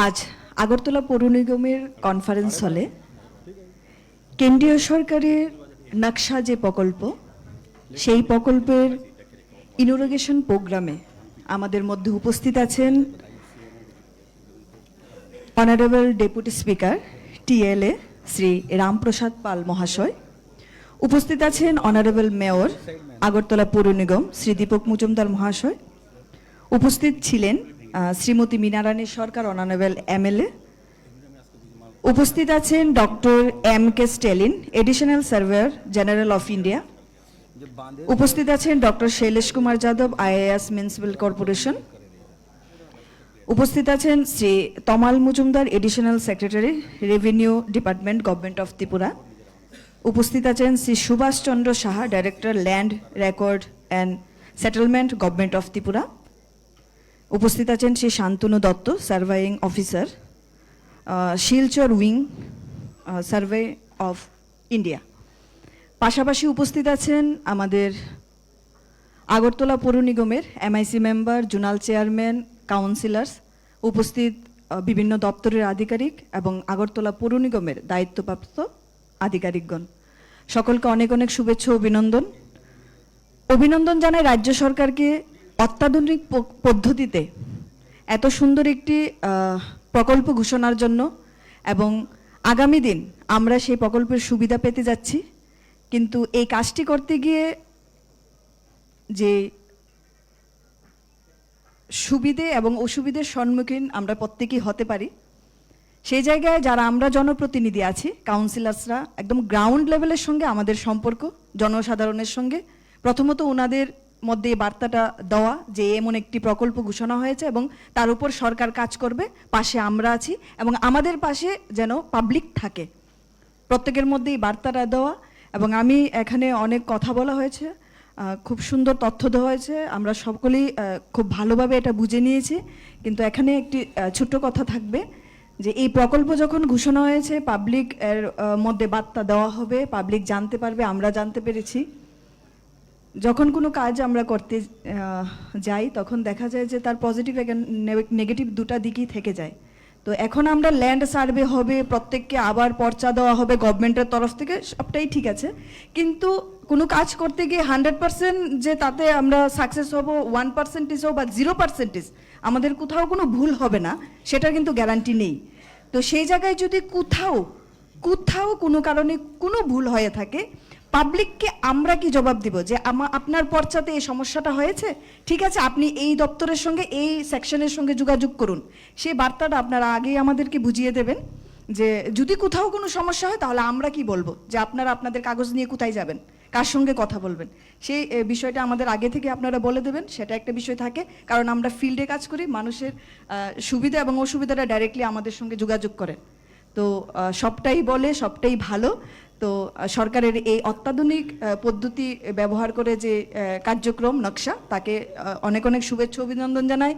আজ আগরতলা পৌর নিগমের কনফারেন্স হলে কেন্দ্রীয় সরকারের নকশা যে প্রকল্প সেই প্রকল্পের ইনোগ্রেশন প্রোগ্রামে আমাদের মধ্যে উপস্থিত আছেন honourable deputy speaker TLA Shri Ramprasad Pal মহাশয়, উপস্থিত আছেন অনারেবল মেয়র আগরতলা পৌর নিগম শ্রী দীপক মজুমদার মহাশয়, উপস্থিত ছিলেন শ্রীমতী মীনারানী সরকার অনারেবল এমএলএ, উপস্থিত আছেন doctor M K Stalin additional surveyor general of India, উপস্থিত আছেন doctor Shailesh Kumar Yadav IAS municipal corporation, উপস্থিত আছেন Shri Tamal Majumdar additional secretary revenue department government of Tripura, উপস্থিত আছেন Shri Subhash Chandra Saha director land record and settlement government of Tripura, উপস্থিত আছেন Shri Shantanu Dutta surveying officer Silchar wing survey of India. পাশাপাশি উপস্থিত আছেন আমাদের আগরতলা পৌর নিগমের MIC member, zonal chairman, councillors, উপস্থিত বিভিন্ন দপ্তরের আধিকারিক এবং আগরতলা পৌর নিগমের দায়িত্বপ্রাপ্ত আধিকারিকগণ, সকলকে অনেক অনেক শুভেচ্ছা অভিনন্দন জানাই রাজ্য সরকারকে অত্যাধুনিক পদ্ধতিতে এত সুন্দর একটি প্রকল্প ঘোষণার জন্য, এবং আগামী দিন আমরা সেই প্রকল্পের সুবিধা পেতে যাচ্ছি। কিন্তু এই কাজটি করতে গিয়ে যে সুবিধে এবং অসুবিধার সম্মুখীন আমরা প্রত্যেকেই হতে পারি, সেই জায়গায় যারা আমরা জনপ্রতিনিধি আছি, কাউন্সিলার্সরা, একদম গ্রাউন্ড লেভেলের সঙ্গে আমাদের সম্পর্ক জনসাধারণের সঙ্গে, প্রথমত ওনাদের মধ্যে এই বার্তাটা দেওয়া যে এমন একটি প্রকল্প ঘোষণা হয়েছে এবং তার উপর সরকার কাজ করবে, পাশে আমরা আছি এবং আমাদের পাশে যেন পাবলিক থাকে, প্রত্যেকের মধ্যে এই বার্তাটা দেওয়া। এবং আমি এখানে অনেক কথা বলা হয়েছে, খুব সুন্দর তথ্য দেওয়া হয়েছে, আমরা সকলেই খুব ভালোভাবে এটা বুঝে নিয়েছি। কিন্তু এখানে একটি ছোট্ট কথা থাকবে যে এই প্রকল্প যখন ঘোষণা হয়েছে পাবলিক এর মধ্যে বার্তা দেওয়া হবে, পাবলিক জানতে পারবে, আমরা জানতে পেরেছি। যখন কোনো কাজ আমরা করতে যাই তখন দেখা যায় যে তার পজিটিভ নেগেটিভ দুটা দিকই থেকে যায়। তো এখন আমরা ল্যান্ড সার্ভে হবে, প্রত্যেককে আবার পর্চা দেওয়া হবে গভর্নমেন্টের তরফ থেকে, সবটাই ঠিক আছে, কিন্তু কোনো কাজ করতে গিয়ে 100% যে তাতে আমরা সাকসেস হব, 1% হোক বা 0% আমাদের কোথাও কোনো ভুল হবে না, সেটার কিন্তু গ্যারান্টি নেই। তো সেই জায়গায় যদি কোথাও কোনো কারণে কোনো ভুল হয়ে থাকে, পাবলিককে আমরা কি জবাব দিব যে আপনার পর্চাতে এই সমস্যাটা হয়েছে, ঠিক আছে, আপনি এই দপ্তরের সঙ্গে এই সেকশনের সঙ্গে যোগাযোগ করুন। সেই বার্তাটা আপনারা আগেই আমাদেরকে বুঝিয়ে দেবেন যে যদি কোথাও কোনো সমস্যা হয় তাহলে আমরা কি বলবো, যে আপনারা আপনাদের কাগজ নিয়ে কোথায় যাবেন, কার সঙ্গে কথা বলবেন, সেই বিষয়টা আমাদের আগে থেকে আপনারা বলে দেবেন। সেটা একটা বিষয় থাকে, কারণ আমরা ফিল্ডে কাজ করি, মানুষের সুবিধা এবং অসুবিধাটা ডাইরেক্টলি আমাদের সঙ্গে যোগাযোগ করেন। তো সবটাই বলে, সবটাই ভালো। তো সরকারের এই অত্যাধুনিক পদ্ধতি ব্যবহার করে যে কার্যক্রম নকশা, তাকে অনেক অনেক শুভেচ্ছা অভিনন্দন জানাই।